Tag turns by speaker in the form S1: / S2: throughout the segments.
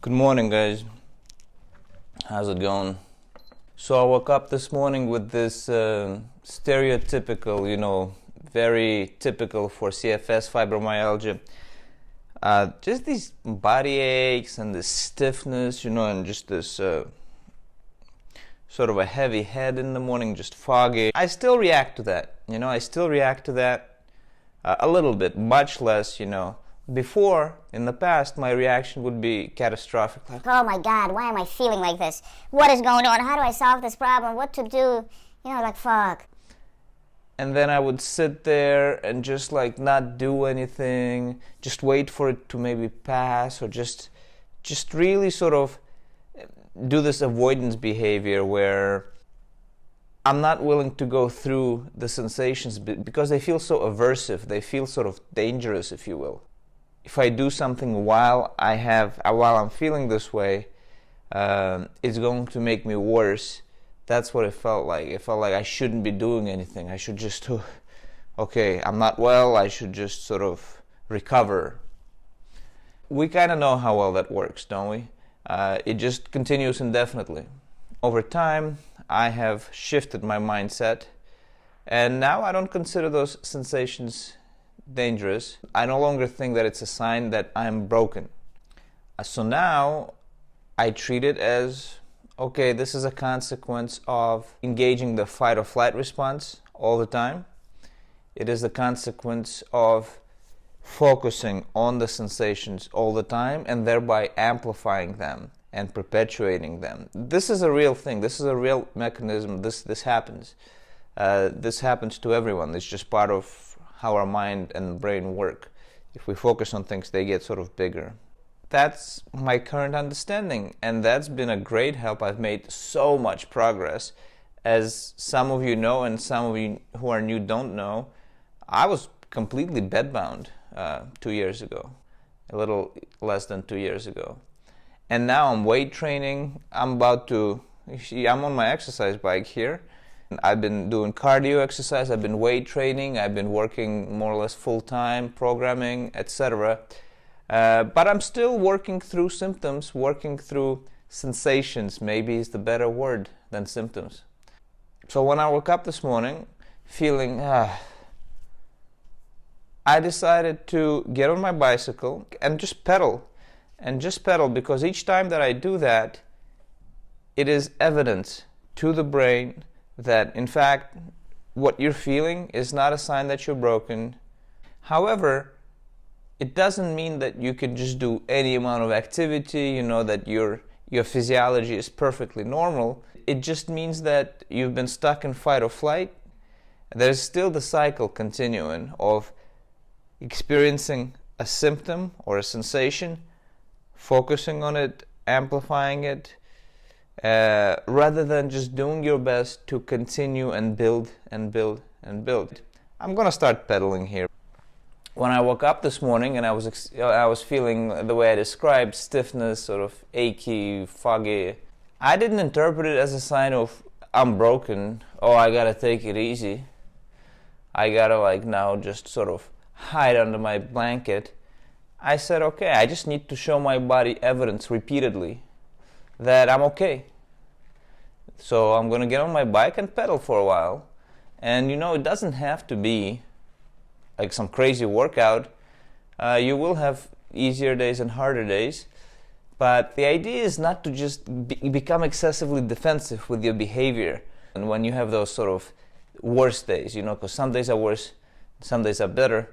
S1: Good morning, guys. How's it going? So I woke up this morning with this stereotypical, very typical for CFS fibromyalgia. Just these body aches and this stiffness, and just this sort of a heavy head in the morning, just foggy. I still react to that, a little bit, much less, Before, in the past, my reaction would be catastrophic.
S2: Like, oh my God, why am I feeling like this? What is going on? How do I solve this problem? What to do? Fuck.
S1: And then I would sit there and just not do anything, just wait for it to maybe pass, or just really sort of do this avoidance behavior where I'm not willing to go through the sensations because they feel so aversive. They feel sort of dangerous, if you will. If I do something while I'm feeling this way, it's going to make me worse. That's what it felt like. It felt like I shouldn't be doing anything. I should just, okay, I'm not well, I should just sort of recover. We kind of know how well that works, don't we? It just continues indefinitely. Over time, I have shifted my mindset, and now I don't consider those sensations dangerous. I no longer think that it's a sign that I'm broken. So now I treat it as, okay, this is a consequence of engaging the fight or flight response all the time. It is the consequence of focusing on the sensations all the time and thereby amplifying them and perpetuating them. This is a real thing. This is a real mechanism. This happens. This happens to everyone. It's just part of how our mind and brain work. If we focus on things, they get sort of bigger. That's my current understanding, and that's been a great help. I've made so much progress. As some of you know, and some of you who are new don't know, I was completely bedbound 2 years ago, a little less than 2 years ago. And now I'm weight training. I'm on my exercise bike here. I've been doing cardio exercise, I've been weight training, I've been working more or less full-time, programming, etc. But I'm still working through symptoms, working through sensations, maybe is the better word than symptoms. So when I woke up this morning feeling, I decided to get on my bicycle and just pedal. Because each time that I do that, it is evidence to the brain that in fact what you're feeling is not a sign that you're broken. However, it doesn't mean that you can just do any amount of activity, that your physiology is perfectly normal. It just means that you've been stuck in fight or flight. There's still the cycle continuing of experiencing a symptom or a sensation, focusing on it, amplifying it, rather than just doing your best to continue and build and build and build. I'm gonna start pedaling here. When I woke up this morning and I was feeling the way I described, stiffness, sort of achy, foggy, I didn't interpret it as a sign of I'm broken. Oh, I gotta take it easy. I gotta now just sort of hide under my blanket. I said, okay, I just need to show my body evidence repeatedly that I'm okay. So I'm going to get on my bike and pedal for a while. And it doesn't have to be like some crazy workout. You will have easier days and harder days. But the idea is not to just become excessively defensive with your behavior. And when you have those sort of worse days, because some days are worse, some days are better.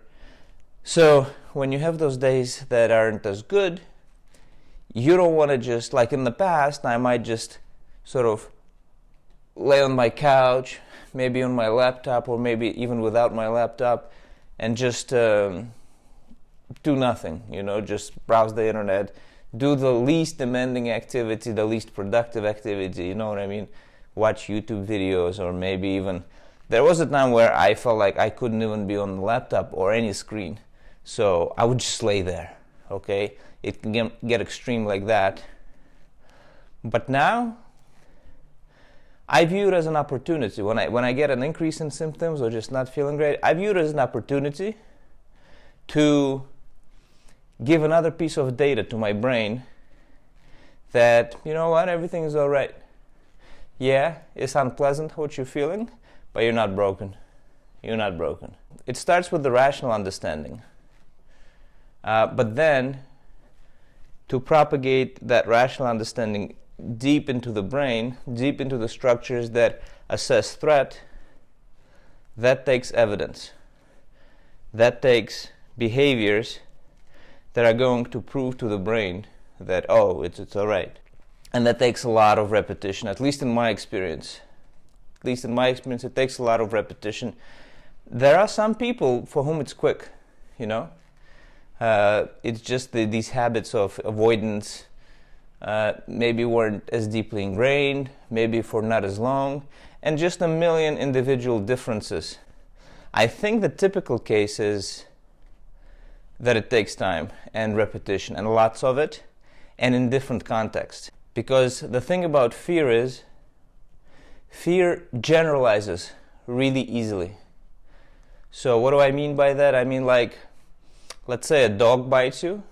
S1: So when you have those days that aren't as good, you don't want to just, like in the past, I might just sort of lay on my couch, maybe on my laptop, or maybe even without my laptop, and just do nothing, just browse the internet, do the least demanding activity, the least productive activity, you know what I mean? Watch YouTube videos, or maybe even, there was a time where I felt like I couldn't even be on the laptop or any screen. So I would just lay there, okay? It can get extreme like that. But now, I view it as an opportunity. When I get an increase in symptoms or just not feeling great, I view it as an opportunity to give another piece of data to my brain that, you know what, everything is all right. Yeah, it's unpleasant what you're feeling, but you're not broken. You're not broken. It starts with the rational understanding. But then, to propagate that rational understanding deep into the brain, deep into the structures that assess threat, that takes evidence. That takes behaviors that are going to prove to the brain that, oh, it's all right. And that takes a lot of repetition, at least in my experience. At least in my experience, it takes a lot of repetition. There are some people for whom it's quick, you know. It's just these habits of avoidance maybe weren't as deeply ingrained, maybe for not as long, and just a million individual differences. I think the typical case is that it takes time and repetition, and lots of it, and in different contexts. Because the thing about fear is, fear generalizes really easily. So what do I mean by that? I mean, like, let's say a dog bites you.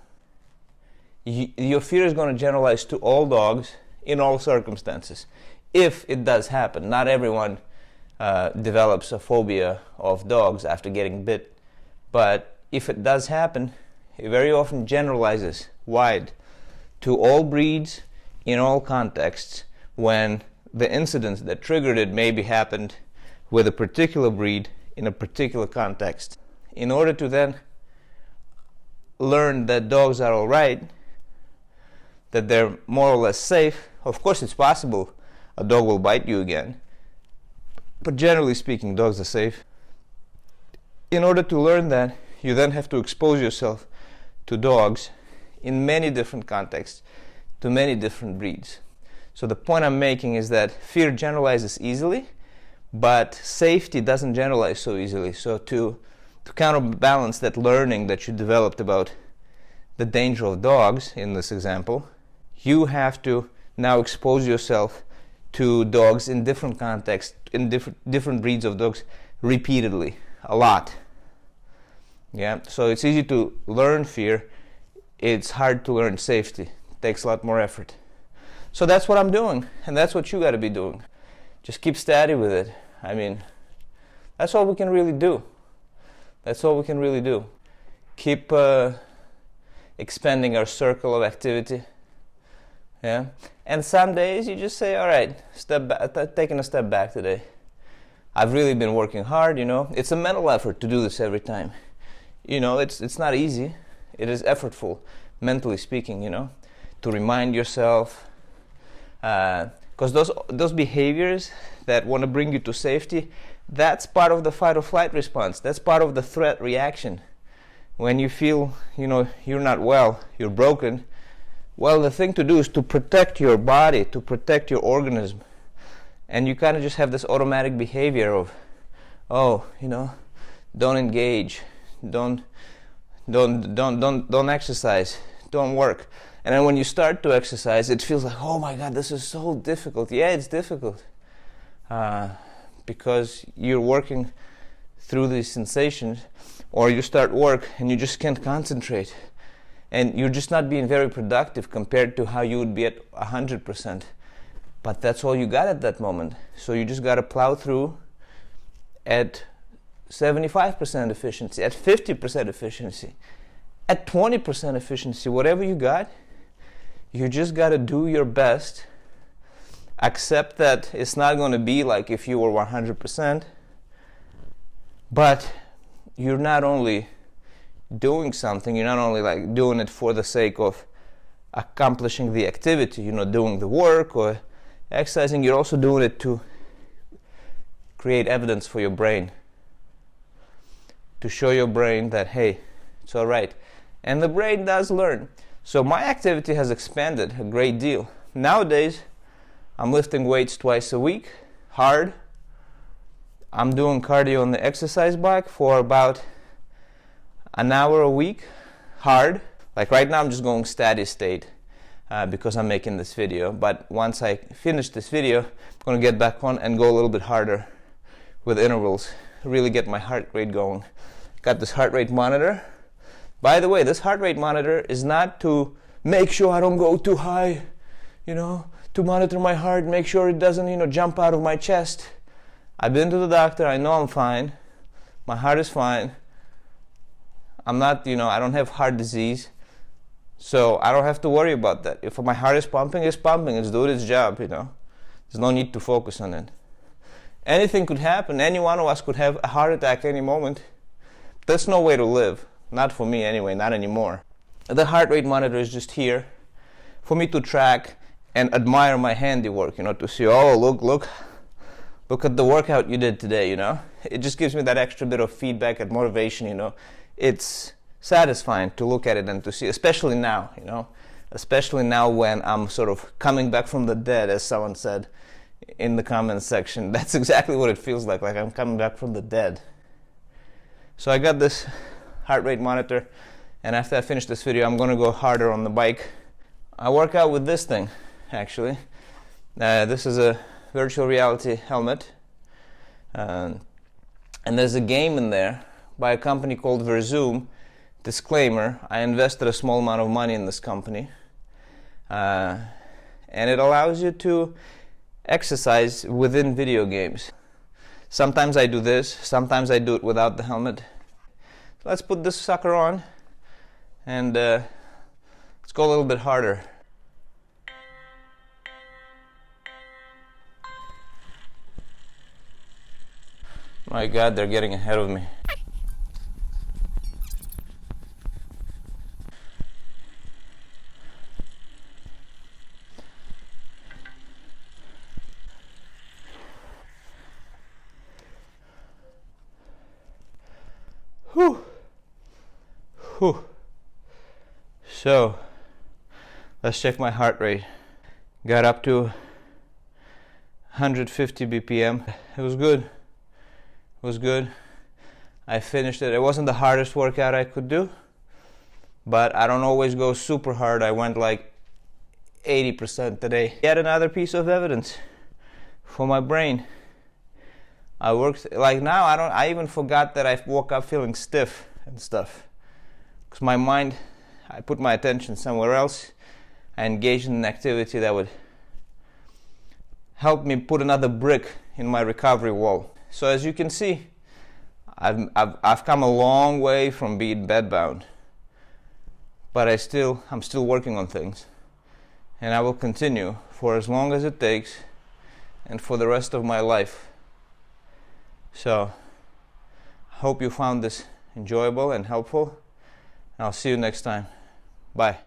S1: Your fear is going to generalize to all dogs in all circumstances. If it does happen. Not everyone develops a phobia of dogs after getting bit. But if it does happen, it very often generalizes wide to all breeds in all contexts, when the incident that triggered it maybe happened with a particular breed in a particular context. In order to then learn that dogs are all right, that they're more or less safe, of course it's possible a dog will bite you again, but generally speaking, dogs are safe. In order to learn that, you then have to expose yourself to dogs in many different contexts, to many different breeds. So the point I'm making is that fear generalizes easily, but safety doesn't generalize so easily. So to counterbalance that learning that you developed about the danger of dogs in this example, you have to now expose yourself to dogs in different contexts, in different breeds of dogs repeatedly, a lot. Yeah, so it's easy to learn fear, it's hard to learn safety. It takes a lot more effort. So that's what I'm doing, and that's what you got to be doing. Just keep steady with it. I mean, that's all we can really do. That's all we can really do. Keep expanding our circle of activity. Yeah, and some days you just say, all right, taking a step back today. I've really been working hard, you know. It's a mental effort to do this every time. You know, it's not easy. It is effortful, mentally speaking, you know, to remind yourself. Because those behaviors that want to bring you to safety, that's part of the fight or flight response. That's part of the threat reaction. When you feel, you know, you're not well, you're broken, well, the thing to do is to protect your body, to protect your organism. And you kind of just have this automatic behavior of, oh, you know, don't engage, don't exercise, don't work. And then when you start to exercise, it feels like, oh my God, this is so difficult. Yeah, it's difficult. Because you're working through these sensations, or you start work and you just can't concentrate. And you're just not being very productive compared to how you would be at 100%. But that's all you got at that moment. So you just got to plow through at 75% efficiency, at 50% efficiency, at 20% efficiency, whatever you got. You just got to do your best. Accept that it's not going to be like if you were 100%, but you're not only doing something, you're not only like doing it for the sake of accomplishing the activity, you know, doing the work or exercising, you're also doing it to create evidence for your brain, to show your brain that, hey, it's all right. And the brain does learn. So my activity has expanded a great deal. Nowadays, I'm lifting weights twice a week, hard. I'm doing cardio on the exercise bike for about an hour a week, hard. Like right now I'm just going steady state because I'm making this video. But once I finish this video, I'm going to get back on and go a little bit harder with intervals, really get my heart rate going. Got this heart rate monitor. By the way, this heart rate monitor is not to make sure I don't go too high to monitor my heart, make sure it doesn't, jump out of my chest. I've been to the doctor. I know I'm fine. My heart is fine. I'm not, I don't have heart disease. So I don't have to worry about that. If my heart is pumping, it's pumping. It's doing its job, There's no need to focus on it. Anything could happen. Any one of us could have a heart attack any moment. That's no way to live. Not for me anyway, not anymore. The heart rate monitor is just here for me to track and admire my handiwork, to see, oh, look at the workout you did today, It just gives me that extra bit of feedback and motivation, It's satisfying to look at it and to see, especially now, especially now when I'm sort of coming back from the dead, as someone said in the comments section. That's exactly what it feels like I'm coming back from the dead. So I got this heart rate monitor, and after I finish this video, I'm going to go harder on the bike. I work out with this thing, actually. This is a virtual reality helmet, and there's a game in there by a company called Verzoom. Disclaimer, I invested a small amount of money in this company, and it allows you to exercise within video games. Sometimes I do this, sometimes I do it without the helmet. So let's put this sucker on, and let's go a little bit harder. My God, they're getting ahead of me. Whew. Whew. So, let's check my heart rate. Got up to 150 BPM. It was good. It was good. I finished it. It wasn't the hardest workout I could do, but I don't always go super hard. I went like 80% today. Yet another piece of evidence for my brain. I worked, like now I even forgot that I woke up feeling stiff and stuff. Because my mind, I put my attention somewhere else. I engaged in an activity that would help me put another brick in my recovery wall. So as you can see, I've come a long way from being bedbound. But I'm still working on things. And I will continue for as long as it takes and for the rest of my life. So, I hope you found this enjoyable and helpful. I'll see you next time. Bye.